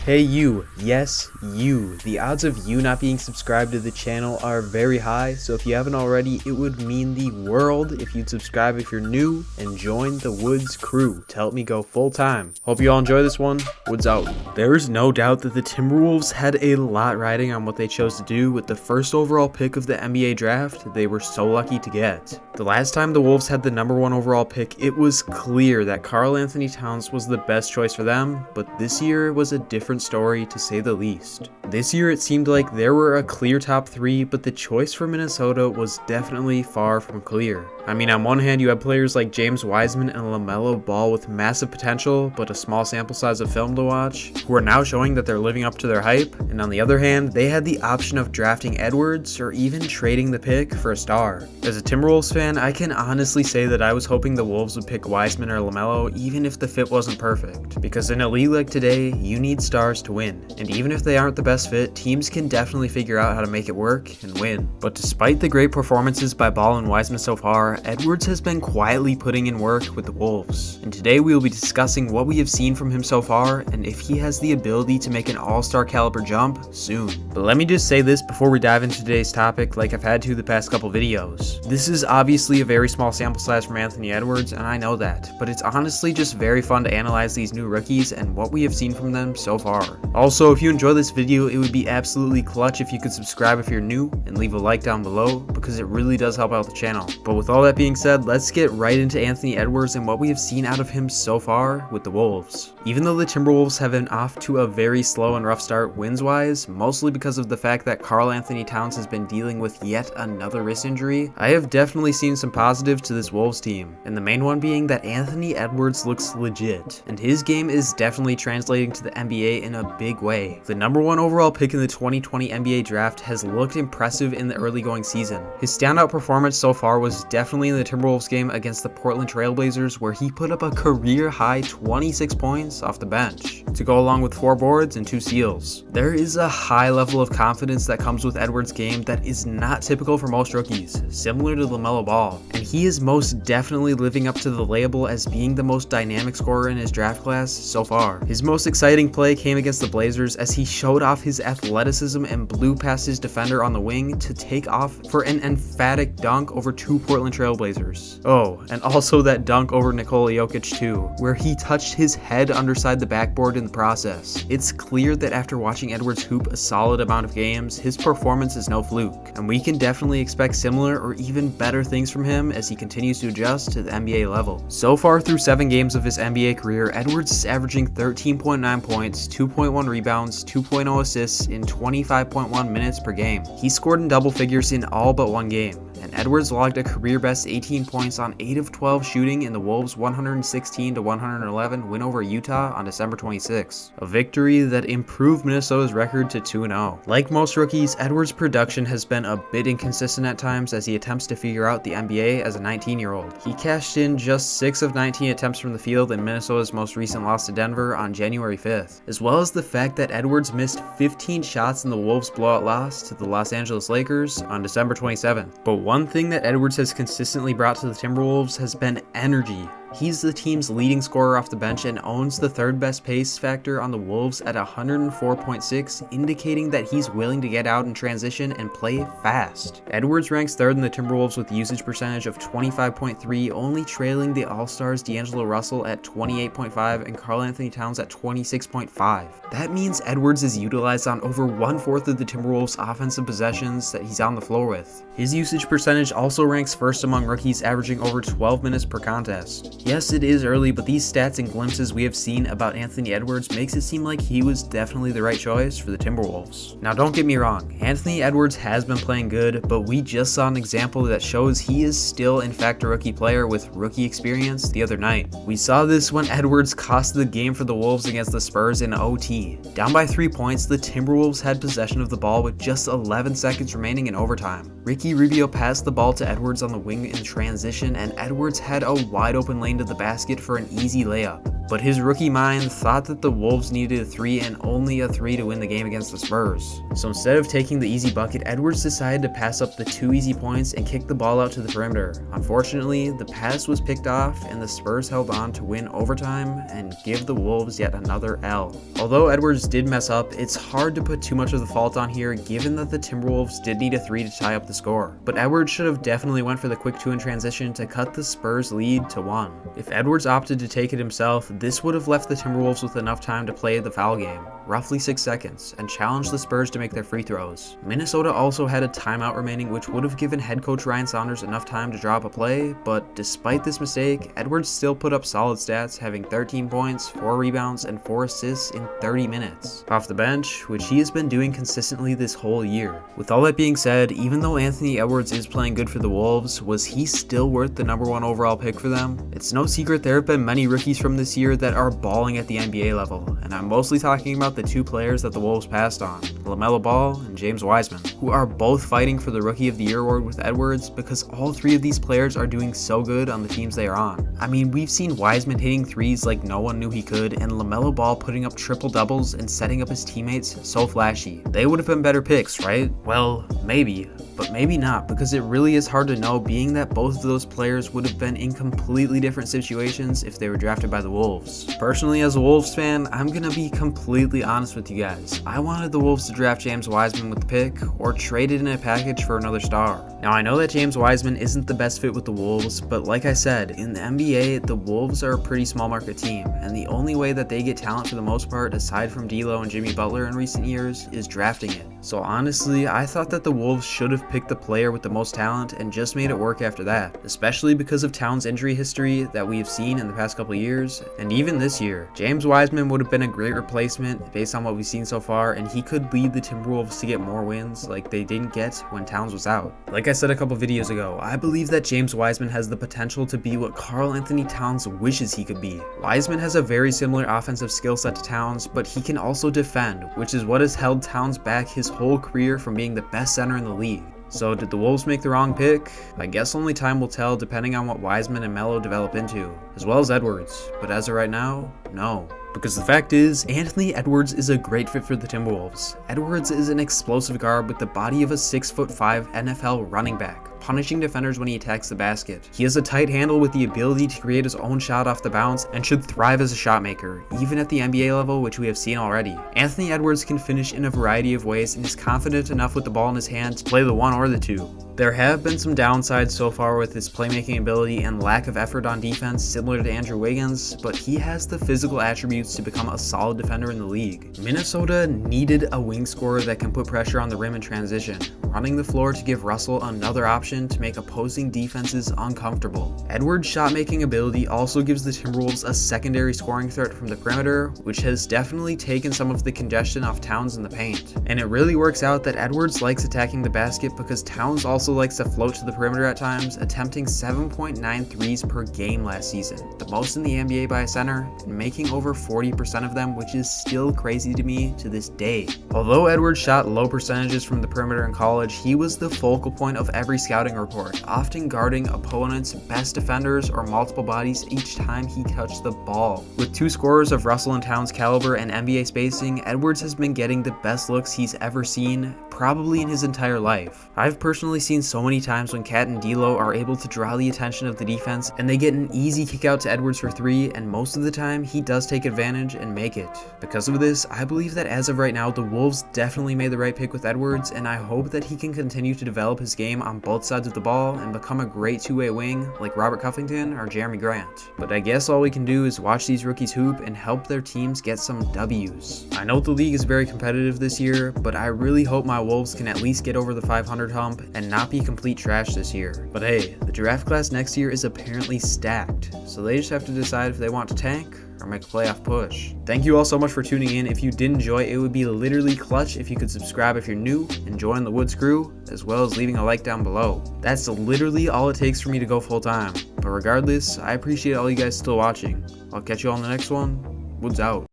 Hey you, yes you. The odds of you not being subscribed to the channel are very high, so if you haven't already, it would mean the world if you'd subscribe if you're new and join the Woods crew to help me go full time. Hope you all enjoy this one. Woods out. There is no doubt that the Timberwolves had a lot riding on what they chose to do with the first overall pick of the NBA draft they were so lucky to get. The last time the Wolves had the #1 overall pick, it was clear that Karl was the best choice for them, but this year was a different story to say the least. This year it seemed like there were a clear top 3, but the choice for Minnesota was definitely far from clear. I mean, on one hand you have players like James Wiseman and Lamelo Ball with massive potential, but a small sample size of film to watch, who are now showing that they're living up to their hype, and on the other hand, they had the option of drafting Edwards or even trading the pick for a star. As a Timberwolves fan, I can honestly say that I was hoping the Wolves would pick Wiseman or Lamelo even if the fit wasn't perfect, because in a league like today, you need stars to win, and even if they aren't the best fit, teams can definitely figure out how to make it work and win. But despite the great performances by Ball and Wiseman so far, Edwards has been quietly putting in work with the Wolves, and today we will be discussing what we have seen from him so far and if he has the ability to make an all-star caliber jump soon. But let me just say this before we dive into today's topic like I've had to the past couple videos. This is obviously a very small sample size from Athony Edwards, and I know that, but it's honestly just very fun to analyze these new rookies and what we have seen from them so far. Also, if you enjoy this video, it would be absolutely clutch if you could subscribe if you're new and leave a like down below, because it really does help out the channel. But with all that being said, let's get right into Athony Edwards and what we have seen out of him so far with the Wolves. Even though the Timberwolves have been off to a very slow and rough start wins-wise, mostly because of the fact that Karl-Anthony Towns has been dealing with yet another wrist injury, I have definitely seen some positives to this Wolves team, and the main one being that Athony Edwards looks legit, and his game is definitely translating to the NBA in a big way. The #1 overall pick in the 2020 NBA draft has looked impressive in the early going season. His standout performance so far was definitely in the Timberwolves game against the Portland Trail Blazers, where he put up a career high 26 points off the bench to go along with 4 boards and 2 steals. There is a high level of confidence that comes with Edwards' game that is not typical for most rookies, similar to Lamelo Ball, and he is most definitely living up to the label as being the most dynamic scorer in his draft class so far. His most exciting play came against the Blazers as he showed off his athleticism and blew past his defender on the wing to take off for an emphatic dunk over 2 Portland Trail Blazers. Oh, and also that dunk over Nikola Jokic too, where he touched his head underside the backboard in the process. It's clear that after watching Edwards hoop a solid amount of games, his performance is no fluke, and we can definitely expect similar or even better things from him as he continues to adjust to the NBA level. So far through 7 games of his NBA career, Edwards is averaging 13.9 points, 2.1 rebounds, 2.0 assists in 25.1 minutes per game. He scored in double figures in all but 1 game, and Edwards logged a career-best 18 points on 8 of 12 shooting in the Wolves' 116-111 win over Utah on December 26, a victory that improved Minnesota's record to 2-0. Like most rookies, Edwards' production has been a bit inconsistent at times as he attempts to figure out the NBA as a 19-year-old. He cashed in just 6 of 19 attempts from the field in Minnesota's most recent loss to Denver on January 5th, as well as the fact that Edwards missed 15 shots in the Wolves' blowout loss to the Los Angeles Lakers on December 27th. But one thing that Edwards has consistently brought to the Timberwolves has been energy. He's the team's leading scorer off the bench and owns the 3rd best pace factor on the Wolves at 104.6, indicating that he's willing to get out in transition and play fast. Edwards ranks 3rd in the Timberwolves with usage percentage of 25.3, only trailing the All-Stars D'Angelo Russell at 28.5 and Karl-Anthony Towns at 26.5. That means Edwards is utilized on over 1/4 of the Timberwolves' offensive possessions that he's on the floor with. His usage percentage also ranks 1st among rookies, averaging over 12 minutes per contest. Yes, it is early, but these stats and glimpses we have seen about Athony Edwards makes it seem like he was definitely the right choice for the Timberwolves. Now don't get me wrong, Athony Edwards has been playing good, but we just saw an example that shows he is still in fact a rookie player with rookie experience the other night. We saw this when Edwards cost the game for the Wolves against the Spurs in OT. Down by 3 points, the Timberwolves had possession of the ball with just 11 seconds remaining in overtime. Rubio passed the ball to Edwards on the wing in transition, and Edwards had a wide open lane to the basket for an easy layup. but his rookie mind thought that the Wolves needed a 3 and only a 3 to win the game against the Spurs. So instead of taking the easy bucket, Edwards decided to pass up the 2 easy points and kick the ball out to the perimeter. Unfortunately, the pass was picked off and the Spurs held on to win overtime and give the Wolves yet another L. Although Edwards did mess up, it's hard to put too much of the fault on here given that the Timberwolves did need a 3 to tie up the score. But Edwards should have definitely went for the quick 2 in transition to cut the Spurs lead to 1. If Edwards opted to take it himself, this would have left the Timberwolves with enough time to play the foul game, roughly 6 seconds, and challenge the Spurs to make their free throws. Minnesota also had a timeout remaining, which would have given head coach Ryan Saunders enough time to draw up a play, but despite this mistake, Edwards still put up solid stats, having 13 points, 4 rebounds, and 4 assists in 30 minutes off the bench, which he has been doing consistently this whole year. With all that being said, even though Athony Edwards is playing good for the Wolves, was he still worth the #1 overall pick for them? It's no secret there have been many rookies from this year that are balling at the NBA level, and I'm mostly talking about the 2 players that the Wolves passed on, Lamelo Ball and James Wiseman, who are both fighting for the Rookie of the Year award with Edwards because all 3 of these players are doing so good on the teams they are on. I mean, we've seen Wiseman hitting threes like no one knew he could, and Lamelo Ball putting up triple doubles and setting up his teammates so flashy. They would have been better picks, right? Well, maybe, but maybe not, because it really is hard to know, being that both of those players would have been in completely different situations if they were drafted by the Wolves. Personally, as a Wolves fan, I'm gonna be completely honest with you guys. I wanted the Wolves to draft James Wiseman with the pick, or trade it in a package for another star. Now, I know that James Wiseman isn't the best fit with the Wolves, but like I said, in the NBA, the Wolves are a pretty small market team, and the only way that they get talent for the most part, aside from D'Lo and Jimmy Butler in recent years, is drafting it. So honestly, I thought that the Wolves should have picked the player with the most talent and just made it work after that, especially because of Towns' injury history that we have seen in the past couple of years, and even this year. James Wiseman would have been a great replacement based on what we've seen so far, and he could lead the Timberwolves to get more wins like they didn't get when Towns was out. Like I said a couple videos ago, I believe that James Wiseman has the potential to be what Karl Anthony Towns wishes he could be. Wiseman has a very similar offensive skill set to Towns, but he can also defend, which is what has held Towns back his whole career from being the best center in the league. So did the Wolves make the wrong pick? I guess only time will tell, depending on what Wiseman and Melo develop into, as well as Edwards, but as of right now, no. Because the fact is, Anthony Edwards is a great fit for the Timberwolves. Edwards is an explosive guard with the body of a 6'5" NFL running back, punishing defenders when he attacks the basket. He has a tight handle with the ability to create his own shot off the bounce and should thrive as a shot maker, even at the NBA level, which we have seen already. Anthony Edwards can finish in a variety of ways and is confident enough with the ball in his hand to play the 1 or the 2. There have been some downsides so far with his playmaking ability and lack of effort on defense, similar to Andrew Wiggins, but he has the physical attributes to become a solid defender in the league. Minnesota needed a wing scorer that can put pressure on the rim in transition, running the floor to give Russell another option to make opposing defenses uncomfortable. Edwards' shot-making ability also gives the Timberwolves a secondary scoring threat from the perimeter, which has definitely taken some of the congestion off Towns in the paint. And it really works out that Edwards likes attacking the basket because Towns also likes to float to the perimeter at times, attempting 7.9 threes per game last season, the most in the NBA by a center, and making over 40% of them, which is still crazy to me to this day. Although Edwards shot low percentages from the perimeter in college, he was the focal point of every scouting report, often guarding opponents' best defenders or multiple bodies each time he touched the ball. With 2 scorers of Russell and Towns' caliber and NBA spacing, Edwards has been getting the best looks he's ever seen, probably in his entire life. I've personally seen so many times when Cat and D'Lo are able to draw the attention of the defense and they get an easy kick out to Edwards for 3, and most of the time he does take advantage and make it. Because of this, I believe that as of right now, the Wolves definitely made the right pick with Edwards, and I hope that he can continue to develop his game on both sides of the ball and become a great 2-way wing like Robert Covington or Jeremy Grant. But I guess all we can do is watch these rookies hoop and help their teams get some W's. I know the league is very competitive this year, but I really hope my Wolves can at least get over the 500 hump and not be complete trash this year. But hey, the draft class next year is apparently stacked, so they just have to decide if they want to tank or make a playoff push. Thank you all so much for tuning in. If you did enjoy, it would be literally clutch if you could subscribe if you're new and join the Woods crew, as well as leaving a like down below. That's literally all it takes for me to go full time. But regardless, I appreciate all you guys still watching. I'll catch you all in the next one. Woods out.